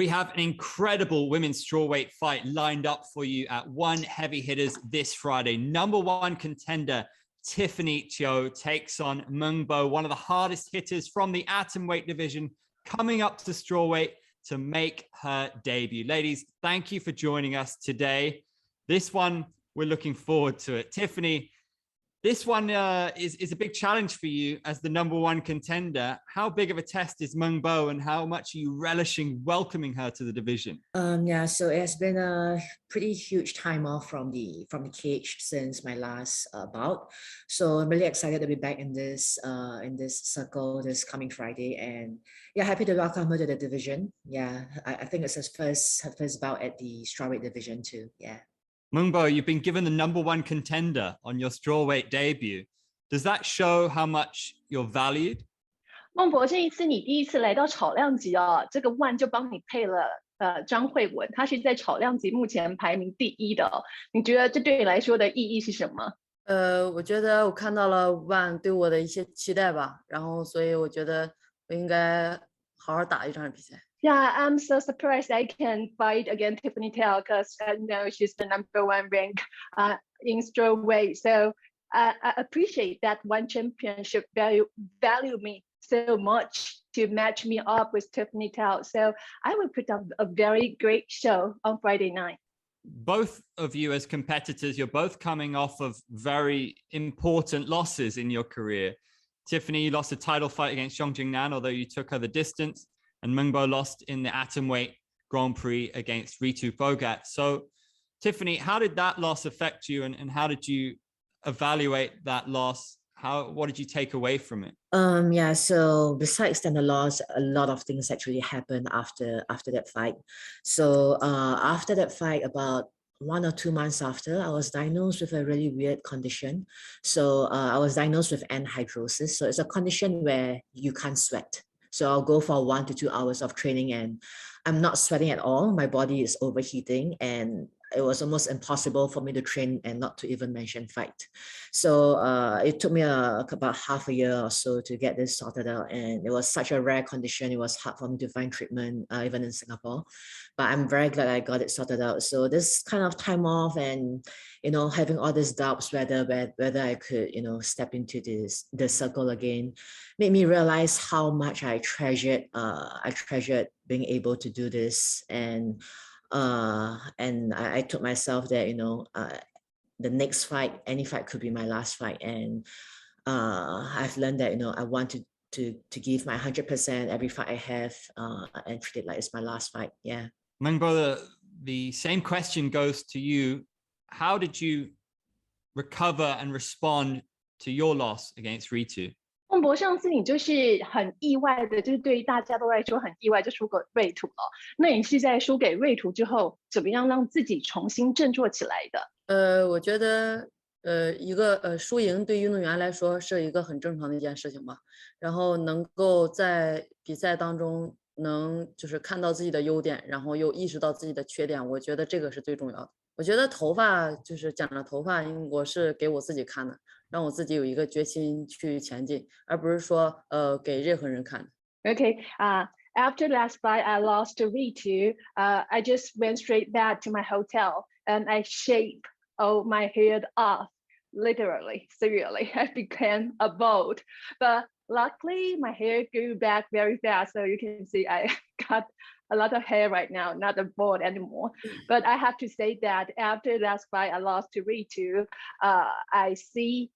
We have an incredible women's strawweight fight lined up for you at One Heavy Hitters this Friday. Number one contender Tiffany Teo takes on Meng Bo, one of the hardest hitters from the atomweight division, coming up to strawweight to make her debut. Ladies, thank you for joining us today. This one, we're looking forward to it. Tiffany, this one is a big challenge for you as the number one contender. How big of a test is Meng Bo, and how much are you relishing welcoming her to the division? Yeah, so it has been a pretty huge time off from the cage since my last bout. So I'm really excited to be back in this circle this coming Friday, and yeah, happy to welcome her to the division. Yeah, I think it's her first bout at the strawweight division too. Yeah. Meng Bo, you've been given the number one contender on your strawweight debut. Does that show how much you're valued? 孟博，这一次你第一次来到炒量级哦，这个 ONE 就帮你配了张慧文，她是在炒量级目前排名第1的哦。你觉得这对你来说的意义是什么？我觉得我看到了 ONE 对我的一些期待吧，然后所以我觉得我应该好好打一场比赛。Yeah, I'm so surprised I can fight against Tiffany Teo because I know she's the number one rank in strawweight. So I appreciate that ONE Championship value me so much to match me up with Tiffany Teo. So I will put up a very great show on Friday night. Both of you as competitors, you're both coming off of very important losses in your career. Tiffany, you lost a title fight against Xiong Jingnan, although you took her the distance. And Meng Bo lost in the atomweight Grand Prix against Ritu Phogat. So, Tiffany, how did that loss affect you, and how did you evaluate that loss? What did you take away from it? Yeah, so besides the loss, a lot of things actually happened after that fight. So after that fight, about 1 or 2 months after, I was diagnosed with a really weird condition. So I was diagnosed with anhydrosis. So it's a condition where you can't sweat. So I'll go for 1 to 2 hours of training and I'm not sweating at all. My body is overheating and it was almost impossible for me to train and not to even mention fight. So it took me about half a year or so to get this sorted out. And it was such a rare condition. It was hard for me to find treatment, even in Singapore. But I'm very glad I got it sorted out. So this kind of time off and, you know, having all these doubts whether I could, you know, step into the circle again, made me realize how much I treasured being able to do this. And I told myself that, you know, the next fight, any fight could be my last fight. And I've learned that, you know, I want to give my 100% every fight I have and treat it like it's my last fight. Yeah. Meng Bo, the same question goes to you. How did you recover and respond to your loss against Ritu? 孟博，上次你就是很意外的，就是对于大家都来说很意外，就输给瑞图了。那你是在输给瑞图之后，怎么样让自己重新振作起来的？我觉得一个输赢对运动员来说是一个很正常的一件事情吧。然后能够在比赛当中能就是看到自己的优点，然后又意识到自己的缺点，我觉得这个是最重要的。我觉得头发就是剪了头发，我是给我自己看的。让我自己有一个决心去前进，而不是说给任何人看。Okay, after last fight I lost to Ritu, I just went straight back to my hotel and I shaved all my hair off, literally, seriously. I became a bald, but luckily my hair grew back very fast, so you can see I got a lot of hair right now, not a bald anymore. But I have to say that after last fight I lost to Ritu, I see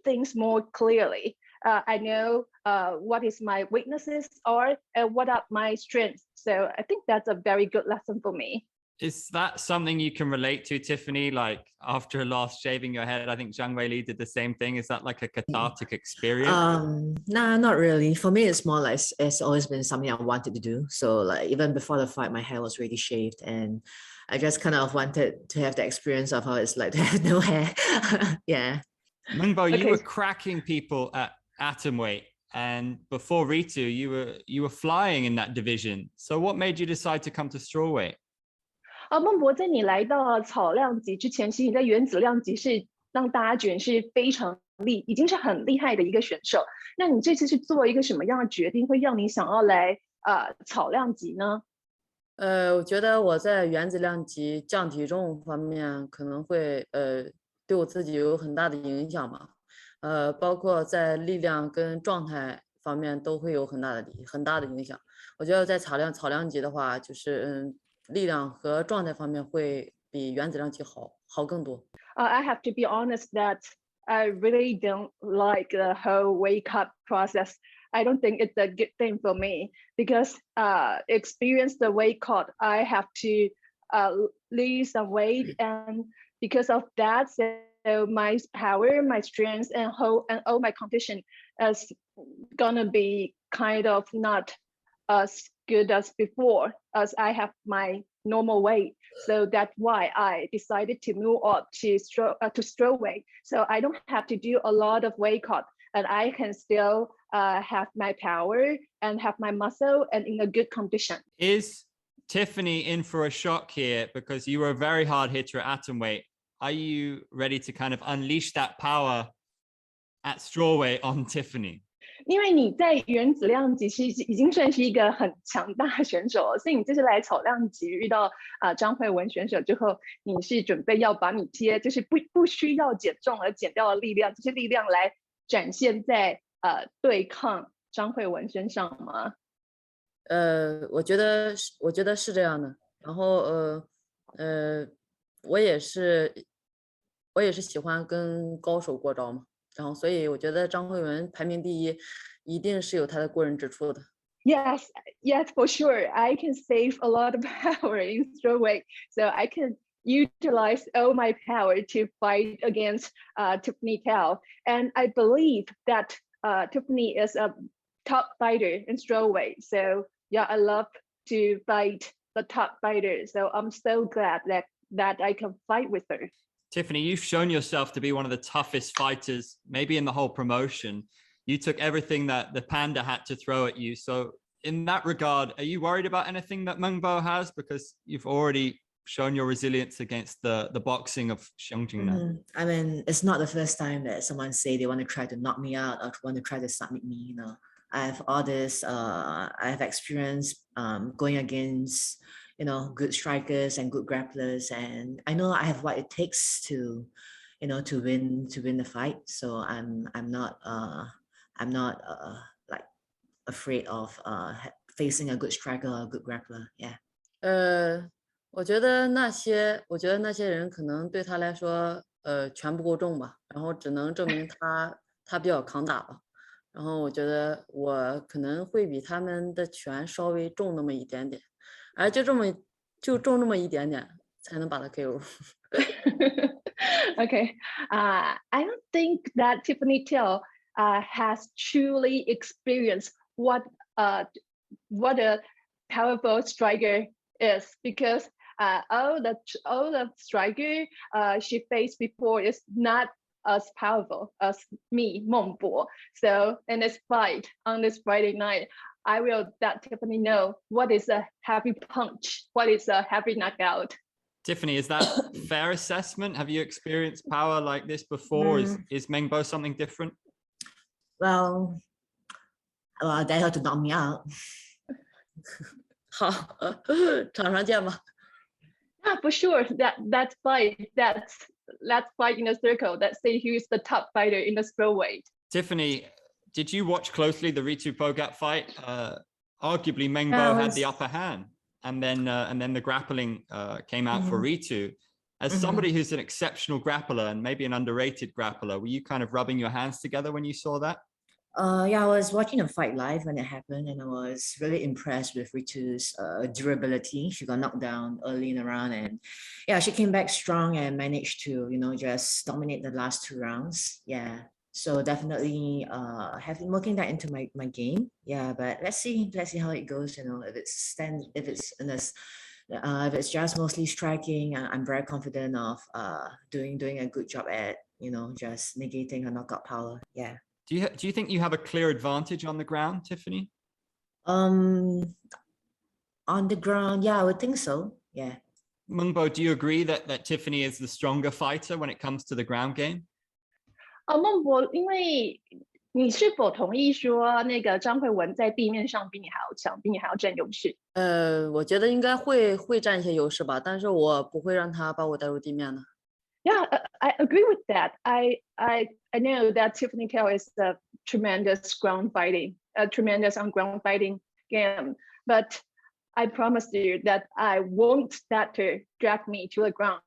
things more clearly. I know what is my weaknesses are and what are my strengths. So I think that's a very good lesson for me. Is that something you can relate to, Tiffany? Like after a loss, shaving your head? I think Zhang Weili did the same thing. Is that like a cathartic experience? Nah, not really. For me, it's more like it's always been something I wanted to do. So like even before the fight, my hair was already shaved and I just kind of wanted to have the experience of how it's like to have no hair. Yeah. Meng Bo, you were cracking people at atomweight, and before Ritu, you were flying in that division. So what made you decide to come to strawweight? 孟博，在你来到草量级之前，其实你在原子量级是让大家觉得是非常已经是很厉害的一个选手。那你这次是做一个什么样的决定，会让你想要来草量级呢？我觉得我在原子量级降体重方面可能会对我自己有很大的影响吧，包括在力量跟状态方面都会有很大的影响。我觉得在草量级的话，就是力量和状态方面会比原子量级好更多。I have to be honest that I really don't like the whole wake up process. I don't think it's a good thing for me because experience the weight cut, I have to lose some weight, and because of that, so my power, my strength, and all my condition is gonna be kind of not as good as before, as I have my normal weight. So that's why I decided to move up to strawweight. So I don't have to do a lot of weight cut, and I can still have my power and have my muscle and in a good condition. Is Tiffany in for a shock here because you were a very hard hitter at atom weight? Are you ready to kind of unleash that power at strawweight on Tiffany? 因为你在原子量级是已经算是一个很强大的选手了，所以你这次来草量级遇到张慧雯选手之后，你是准备要把你就是不需要减重而减掉的力量，这些力量来展现在对抗张慧雯身上吗？我觉得是这样的。然后我也是喜欢跟高手过招嘛。然后，所以我觉得张慧雯排名第一，一定是有她的过人之处的。Yes, for sure. I can save a lot of power in strawweight, so I can utilize all my power to fight against Tiffany Teo. And I believe that Tiffany is a top fighter in strawweight. So yeah, I love to fight the top fighter. So I'm so glad that I can fight with her. Tiffany, you've shown yourself to be one of the toughest fighters, maybe in the whole promotion. You took everything that the Panda had to throw at you. So in that regard, are you worried about anything that Meng Bo has? Because you've already shown your resilience against the boxing of Xiangjin. I mean, it's not the first time that someone say they want to try to knock me out or want to try to submit me, you know. I have all this, I have experience going against, you know, good strikers and good grapplers, and I know I have what it takes to, you know, to win the fight. So I'm not like afraid of facing a good striker or a good grappler. Yeah. 我觉得那些人可能对他来说，拳不够重吧，然后只能证明他比较抗打吧。然后我觉得我可能会比他们的拳稍微重那么一点点。而就重这么一点点才能把它 KO。 Okay, I don't think that Tiffany Teo has truly experienced what a powerful striker is, because all the striker she faced before is not as powerful as me, Meng Bo. So in this fight on this Friday night, I will let Tiffany know what is a heavy punch, what is a heavy knockout. Tiffany, is that fair assessment? Have you experienced power like this before? Is Meng Bo something different? Well, I dare her to knock me out. 好，场上见吧。Yeah, for sure. Let's fight in a circle. Let's see who's the top fighter in the strawweight. Tiffany, did you watch closely the Ritu Pogat fight? Arguably, Meng Bo had the upper hand, and then the grappling came out for Ritu. As somebody who's an exceptional grappler and maybe an underrated grappler, were you kind of rubbing your hands together when you saw that? Yeah, I was watching the fight live when it happened, and I was really impressed with Ritu's durability. She got knocked down early in the round, and yeah, she came back strong and managed to, you know, just dominate the last 2 rounds. Yeah, so definitely have been working that into my game. Yeah, but let's see how it goes. You know, if it's just mostly striking, I'm very confident of doing a good job at, you know, just negating her knockout power. Yeah. Do you think you have a clear advantage on the ground, Tiffany? On the ground, yeah, I would think so. Yeah. Meng Bo, do you agree that Tiffany is the stronger fighter when it comes to the ground game? 孟博因为你是否同意说那个张慧雯在地面上比你还要强，比你还要占优势？我觉得应该会占一些优势吧，但是我不会让他把我带入地面的。Yeah, I agree with that. I know that Tiffany Teo is a tremendous ground fighting, a tremendous on ground fighting game, but I promise you that I won't let her drag me to the ground.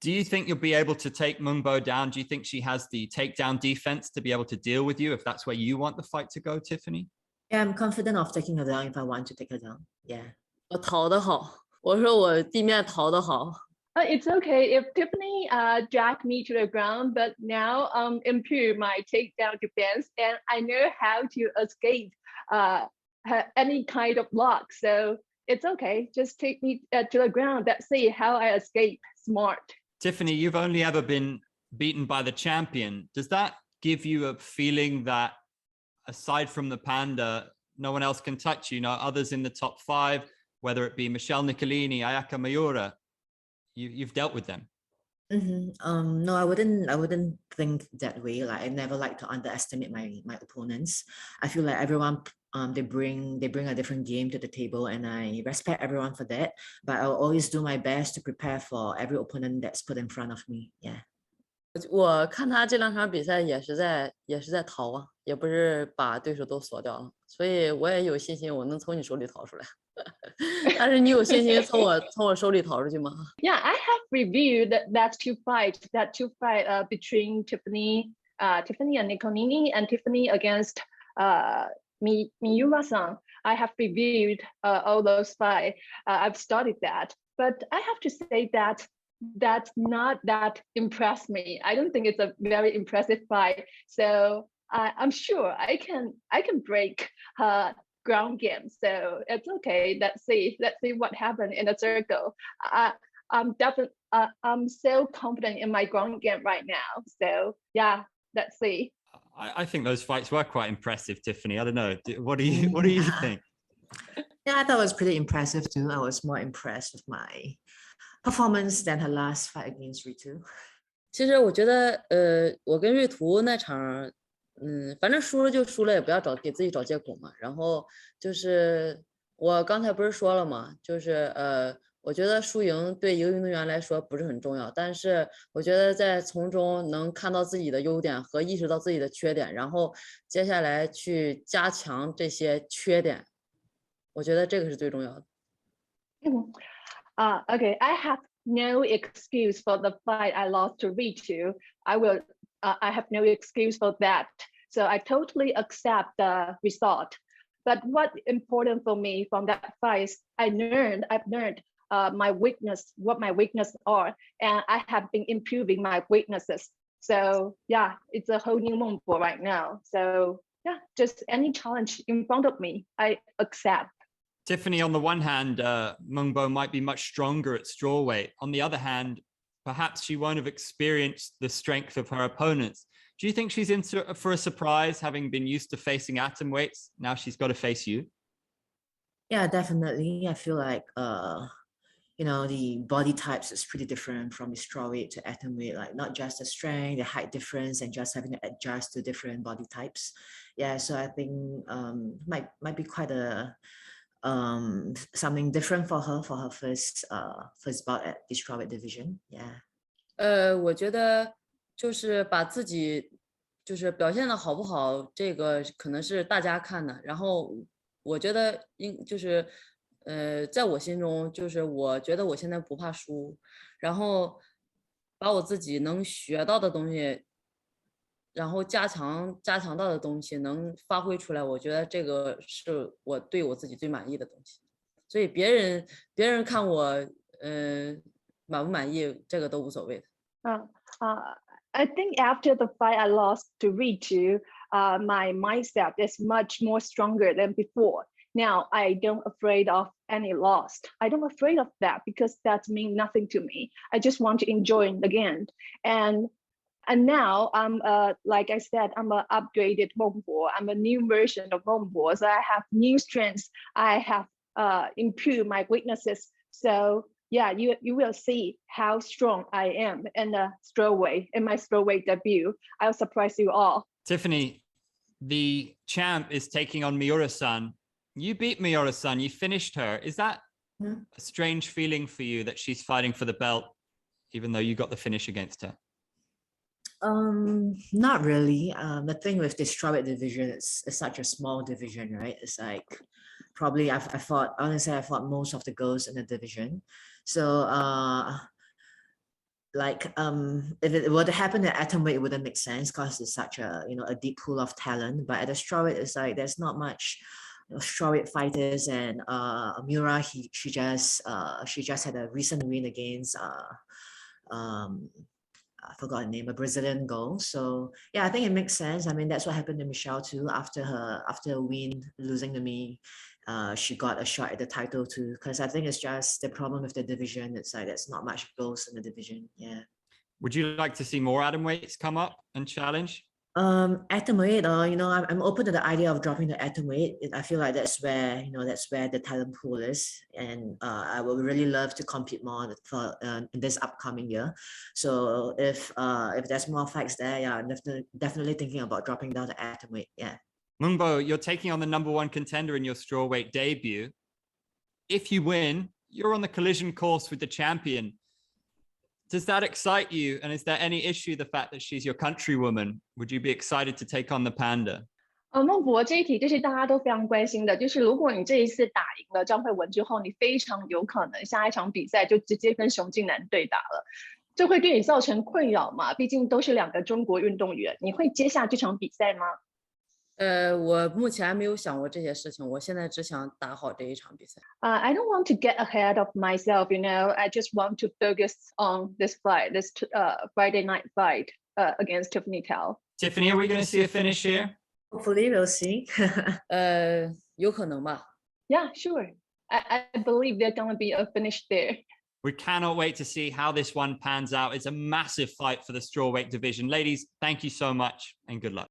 Do you think you'll be able to take Meng Bo down? Do you think she has the takedown defense to be able to deal with you if that's where you want the fight to go, Tiffany? Yeah, I'm confident of taking her down if I want to take her down. Yeah. 我逃得好，我说我地面逃得好。It's okay if Tiffany dragged me to the ground, but now improve my takedown defense, and I know how to escape any kind of block. So it's okay. Just take me to the ground. Let's see how I escape smart. Tiffany, you've only ever been beaten by the champion. Does that give you a feeling that aside from the Panda, no one else can touch you? Others in the top 5, whether it be Michelle Nicolini, Ayaka Miura, you've dealt with them. No, I wouldn't think that way. Like, I never like to underestimate my opponents. I feel like everyone they bring a different game to the table, and I respect everyone for that. But I'll always do my best to prepare for every opponent that's put in front of me. Yeah. 我看他这2场比赛也是在逃啊，也不是把对手都锁掉了，所以我也有信心我能从你手里逃出来。但是你有信心从我手里逃出去吗？ Yeah, I have reviewed that two fight between Tiffany and Nicolini and Tiffany against Miura-san. I have reviewed all those fights. I've studied that, but I have to say that that's not that impressed me. I don't think it's a very impressive fight. So I'm sure I can break her ground game. So it's okay. Let's see what happened in the circle. I'm so confident in my ground game right now. So yeah, let's see. I think those fights were quite impressive, Tiffany. I don't know. What do you think? Yeah, I thought it was pretty impressive too. I was more impressed with my performance than her last fight against Ritu. 其实我觉得，我跟瑞图那场，反正输了就输了，也不要给自己找借口嘛。然后就是我刚才不是说了嘛，就是我觉得输赢对一个运动员来说不是很重要，但是我觉得在从中能看到自己的优点和意识到自己的缺点，然后接下来去加强这些缺点，我觉得这个是最重要的。Okay, I have no excuse for the fight I lost to Ritu. I have no excuse for that. So I totally accept the result. But what's important for me from that fight is I've learned my weakness, what my weaknesses are, and I have been improving my weaknesses. So yeah, it's a whole new Meng Bo right now. So yeah, just any challenge in front of me, I accept. Tiffany, on the one hand, Meng Bo might be much stronger at strawweight. On the other hand, perhaps she won't have experienced the strength of her opponents. Do you think she's in for a surprise, having been used to facing atom weights? Now she's got to face you. Yeah, definitely. I feel like the body types is pretty different from the strawweight to atom weight. Like, not just the strength, the height difference, and just having to adjust to different body types. Yeah, so I think might be quite a something different for her first bout at the strawweight division. Yeah. 我觉得就是把自己就是表现的好不好，这个可能是大家看的。然后我觉得就是在我心中，就是我觉得我现在不怕输，然后把我自己能学到的东西，然后加强到的东西能发挥出来，我觉得这个是我对我自己最满意的东西。所以别人看我满不满意，这个都无所谓的。I think after the fight I lost to Ritu, my mindset is much more stronger than before. Now I don't afraid of any loss. I don't afraid of that because that means nothing to me. I just want to enjoy the game. And now I'm like I said, I'm an upgraded Meng Bo. I'm a new version of Meng Bo. So I have new strengths. I have improved my weaknesses. So yeah, you will see how strong I am in my strawweight debut. I'll surprise you all. Tiffany, the champ is taking on Miura-san. You beat Miura-san, you finished her. Is that a strange feeling for you that she's fighting for the belt, even though you got the finish against her? Not really. The thing with the strawweight division, it's such a small division, right? It's like probably I fought, honestly, I fought most of the girls in the division. So if it were to happen at atomweight, it wouldn't make sense because it's such a a deep pool of talent. But at the strawweight, it's like there's not much strawweight fighters, and Miura, she just had a recent win against I forgot her name, a Brazilian girl. So yeah, I think it makes sense. I mean, that's what happened to Michelle too. After a win, losing to me, she got a shot at the title too. Because I think it's just the problem with the division. It's like there's not much girls in the division. Yeah. Would you like to see more atomweights come up and challenge? Atomweight, I'm open to the idea of dropping the atomweight. I feel like that's where the talent pool is, and I would really love to compete more for in this upcoming year. So if there's more fights there, yeah, I'm definitely thinking about dropping down the atomweight. Yeah. Meng Bo, you're taking on the #1 contender in your strawweight debut. If you win, you're on the collision course with the champion. Does that excite you? And is there any issue the fact that she's your countrywoman? Would you be excited to take on the Panda? 孟博这一题就是大家都非常关心的，就是如果你这一次打赢了张慧雯之后，你非常有可能下一场比赛就直接跟熊静南对打了，这会对你造成困扰吗？毕竟都是2个中国运动员，你会接下这场比赛吗？我目前没有想过这些事情，我现在只想打好这一场比赛。I don't want to get ahead of myself, I just want to focus on this fight, this Friday night fight against Tiffany Teo. Tiffany, are we going to see a finish here? Hopefully, we'll see. 有可能吧。Yeah, sure. I believe there's going to be a finish there. We cannot wait to see how this one pans out. It's a massive fight for the strawweight division. Ladies, thank you so much and good luck.